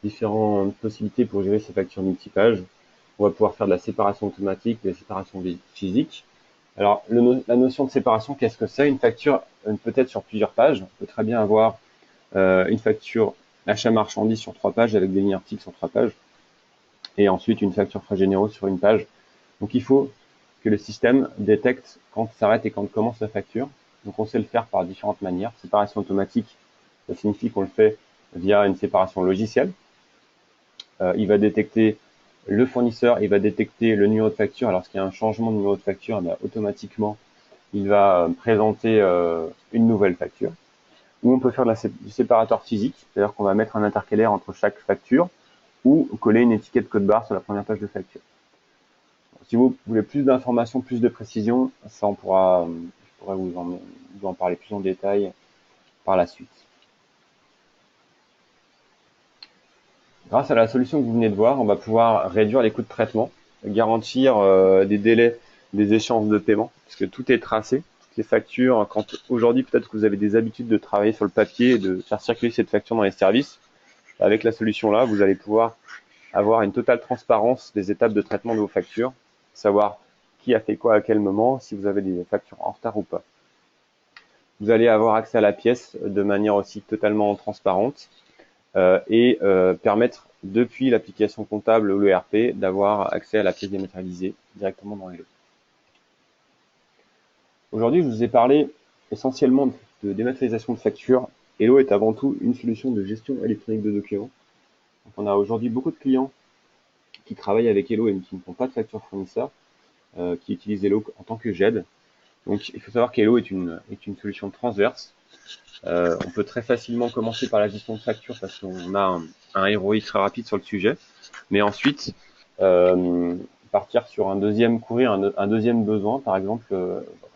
différentes possibilités pour gérer ces factures multipages. On va pouvoir faire de la séparation automatique, de la séparation physique. Alors, la notion de séparation, qu'est-ce que c'est? Une facture peut être sur plusieurs pages. On peut très bien avoir une facture achat marchandise sur 3 pages avec des lignes articles sur 3 pages. Et ensuite, une facture frais généraux sur une page. Donc, il faut que le système détecte quand s'arrête et quand commence la facture. Donc, on sait le faire par différentes manières. Séparation automatique, ça signifie qu'on le fait via une séparation logicielle. Il va détecter le fournisseur, il va détecter le numéro de facture. Lorsqu'il y a un changement de numéro de facture, automatiquement, il va présenter une nouvelle facture. Ou on peut faire du séparateur physique, c'est-à-dire qu'on va mettre un intercalaire entre chaque facture ou coller une étiquette code barre sur la première page de facture. Si vous voulez plus d'informations, plus de précision, ça je pourrais vous en parler plus en détail par la suite. Grâce à la solution que vous venez de voir, on va pouvoir réduire les coûts de traitement, garantir des délais des échéances de paiement, puisque tout est tracé, toutes les factures. Quand aujourd'hui, peut-être que vous avez des habitudes de travailler sur le papier et de faire circuler cette facture dans les services, avec la solution là, vous allez pouvoir avoir une totale transparence des étapes de traitement de vos factures, savoir qui a fait quoi à quel moment, si vous avez des factures en retard ou pas. Vous allez avoir accès à la pièce de manière aussi totalement transparente et permettre depuis l'application comptable ou l'ERP d'avoir accès à la pièce dématérialisée directement dans Hello. Aujourd'hui, je vous ai parlé essentiellement de dématérialisation de factures. Hello est avant tout une solution de gestion électronique de documents. Donc, on a aujourd'hui beaucoup de clients qui travaillent avec Hello et qui ne font pas de facture fournisseur, qui utilisent Hello en tant que GED. Donc, il faut savoir qu'Hello est une solution transverse. On peut très facilement commencer par la gestion de facture parce qu'on a un ROI très rapide sur le sujet, mais ensuite partir sur un deuxième courrier, un deuxième besoin, par exemple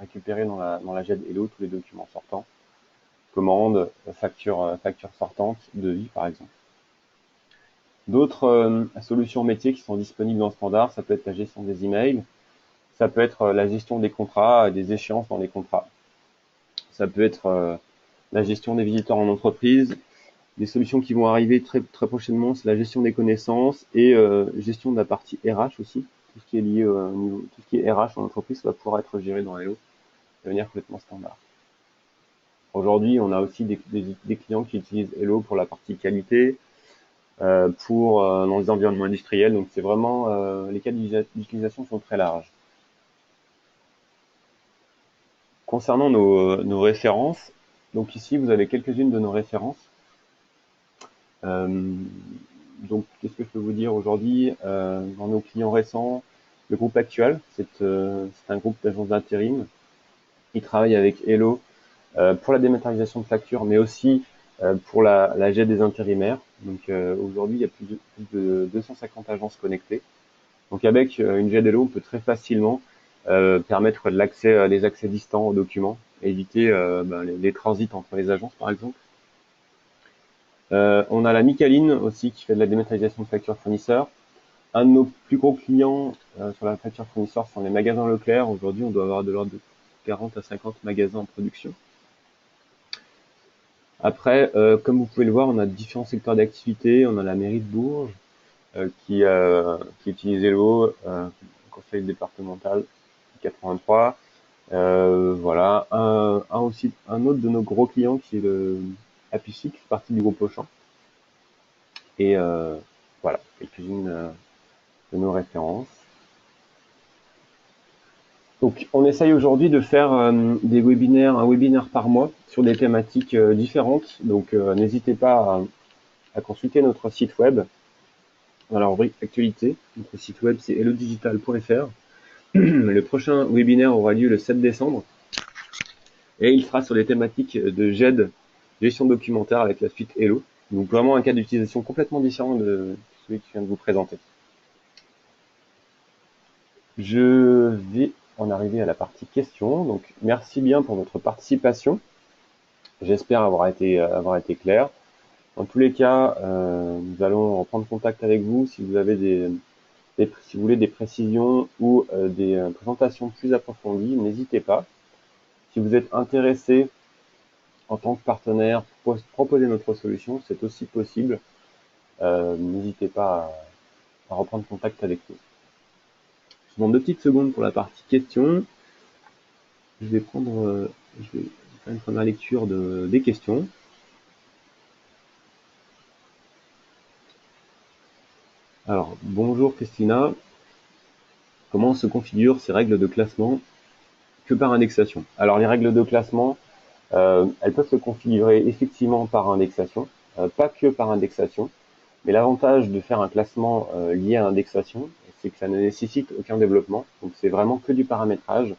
récupérer dans la GED Hello tous les documents sortants, commande, facture sortante, devis par exemple. D'autres solutions métiers qui sont disponibles dans le standard, ça peut être la gestion des emails, ça peut être la gestion des contrats, des échéances dans les contrats, ça peut être la gestion des visiteurs en entreprise. Des solutions qui vont arriver très prochainement, c'est la gestion des connaissances et gestion de la partie RH aussi. Tout ce qui est lié au niveau, tout ce qui est RH en entreprise va pouvoir être géré dans Hello de manière complètement standard. Aujourd'hui, on a aussi des clients qui utilisent Hello pour la partie qualité, dans les environnements industriels. Donc c'est vraiment les cas d'utilisation sont très larges. Concernant nos références, donc ici vous avez quelques-unes de nos références. Donc, qu'est-ce que je peux vous dire aujourd'hui dans nos clients récents, le groupe actuel, c'est un groupe d'agences d'intérim qui travaille avec Hello pour la dématérialisation de factures, mais aussi pour la GED des intérimaires. Donc, aujourd'hui, il y a plus de 250 agences connectées. Donc, avec une GED Hello, on peut très facilement permettre les accès distants aux documents, éviter les transits entre les agences, par exemple. On a la Micaline aussi qui fait de la dématérialisation de factures fournisseurs. Un de nos plus gros clients sur la facture fournisseur sont les magasins Leclerc. Aujourd'hui, on doit avoir de l'ordre de 40 à 50 magasins en production. Après, comme vous pouvez le voir, on a différents secteurs d'activité. On a la mairie de Bourges qui utilise Hello, conseil départemental 83. Voilà. Un autre de nos gros clients qui est le Apichy, qui fait partie du groupe Auchan. Et voilà, quelques-unes de nos références. Donc, on essaye aujourd'hui de faire un webinaire par mois sur des thématiques différentes. Donc, n'hésitez pas à consulter notre site web dans la rubrique actualité. Notre site web, c'est hellodigital.fr. Le prochain webinaire aura lieu le 7 décembre et il sera sur les thématiques de GED, gestion documentaire avec la suite Hello. Donc, vraiment un cas d'utilisation complètement différent de celui que je viens de vous présenter. Je vais en arriver à la partie questions. Donc, merci bien pour votre participation. J'espère avoir été clair. Dans tous les cas, nous allons reprendre contact avec vous si vous avez si vous voulez des précisions ou des présentations plus approfondies. N'hésitez pas. Si vous êtes intéressé en tant que partenaire pour proposer notre solution, c'est aussi possible. N'hésitez pas à reprendre contact avec nous. Je vous demande 2 petites secondes pour la partie questions. Je vais faire une première lecture des questions. Alors, bonjour Christina. Comment se configurent ces règles de classement que par indexation? Alors, les règles de classement, elles peuvent se configurer effectivement par indexation, pas que par indexation. Mais l'avantage de faire un classement lié à indexation, c'est que ça ne nécessite aucun développement. Donc, c'est vraiment que du paramétrage.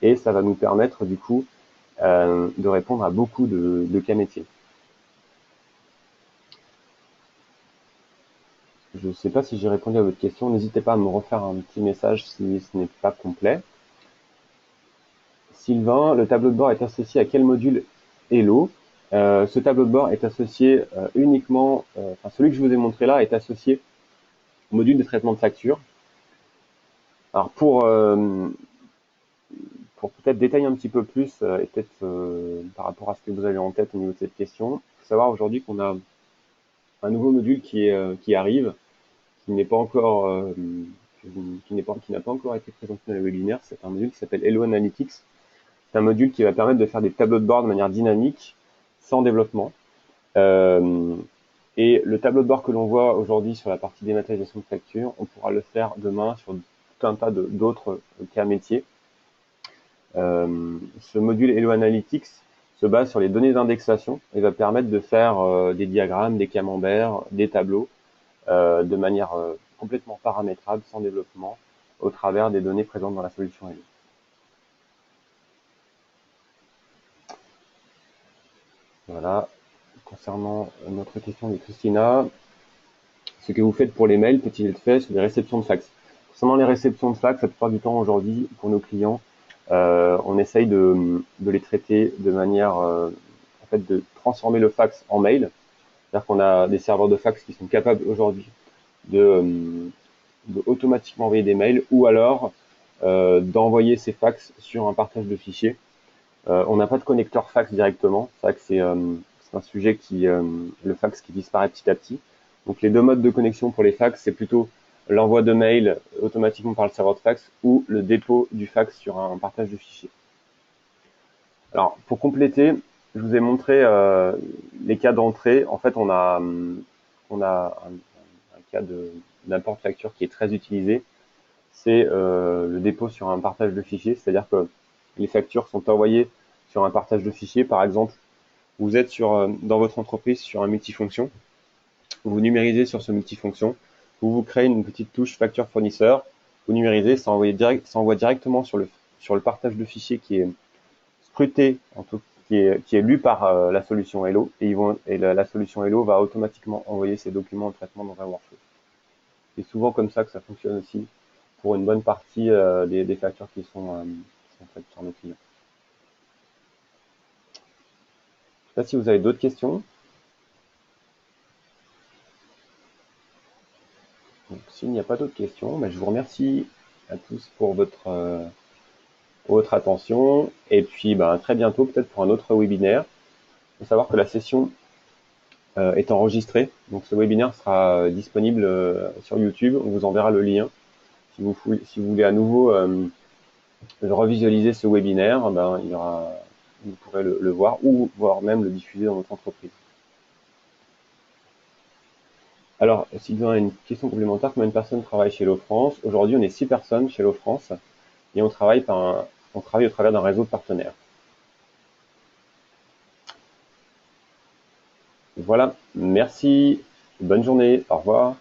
Et ça va nous permettre, du coup, de répondre à beaucoup de cas métiers. Je ne sais pas si j'ai répondu à votre question. N'hésitez pas à me refaire un petit message si ce n'est pas complet. Sylvain, le tableau de bord est associé à quel module Hello? Ce tableau de bord est associé uniquement, celui que je vous ai montré là est associé au module de traitement de facture. Alors pour peut-être détailler un petit peu plus et peut-être par rapport à ce que vous avez en tête au niveau de cette question, il faut savoir aujourd'hui qu'on a un nouveau module qui arrive, qui n'est pas encore, qui n'a pas encore été présenté dans le webinaire. C'est un module qui s'appelle Hello Analytics. C'est un module qui va permettre de faire des tableaux de bord de manière dynamique, sans développement. Et le tableau de bord que l'on voit aujourd'hui sur la partie dématérialisation de factures, on pourra le faire demain sur tout un tas d'autres cas métiers. Ce module Hello Analytics se base sur les données d'indexation et va permettre de faire des diagrammes, des camemberts, des tableaux de manière complètement paramétrable, sans développement, au travers des données présentes dans la solution Hello. Voilà. Concernant notre question de Christina, ce que vous faites pour les mails peut-il être fait sur les réceptions de fax? Concernant les réceptions de fax, la plupart du temps aujourd'hui, pour nos clients, on essaye de les traiter de manière, en fait, de transformer le fax en mail. C'est-à-dire qu'on a des serveurs de fax qui sont capables aujourd'hui de automatiquement envoyer des mails ou alors d'envoyer ces fax sur un partage de fichiers. On n'a pas de connecteur fax directement. C'est vrai que c'est un sujet le fax qui disparaît petit à petit. Donc les deux modes de connexion pour les fax, c'est plutôt l'envoi de mail automatiquement par le serveur de fax ou le dépôt du fax sur un partage de fichiers. Alors pour compléter, je vous ai montré les cas d'entrée. En fait, on a un cas d'import facture qui est très utilisé. C'est le dépôt sur un partage de fichiers, c'est-à-dire que les factures sont envoyées sur un partage de fichiers. Par exemple, vous êtes dans votre entreprise sur un multifonction, vous numérisez sur ce multifonction, vous créez une petite touche facture fournisseur, vous numérisez, ça envoie directement sur le partage de fichiers qui est scruté, qui est lu par la solution Hello, et la solution Hello va automatiquement envoyer ces documents en traitement dans un workflow. C'est souvent comme ça que ça fonctionne aussi pour une bonne partie des factures qui sont faites par nos clients. Je ne sais pas si vous avez d'autres questions. Donc, s'il n'y a pas d'autres questions, je vous remercie à tous pour votre attention. Et puis, à très bientôt, peut-être pour un autre webinaire. Il faut savoir que la session est enregistrée. Donc, ce webinaire sera disponible sur YouTube. On vous enverra le lien. Si vous voulez à nouveau revisualiser ce webinaire, vous pourrez le voir ou voire même le diffuser dans votre entreprise. Alors, si vous avez une question complémentaire, combien de personnes travaillent chez Hello France? Aujourd'hui, on est 6 personnes chez Hello France et on travaille au travers d'un réseau de partenaires. Voilà, merci, bonne journée, au revoir.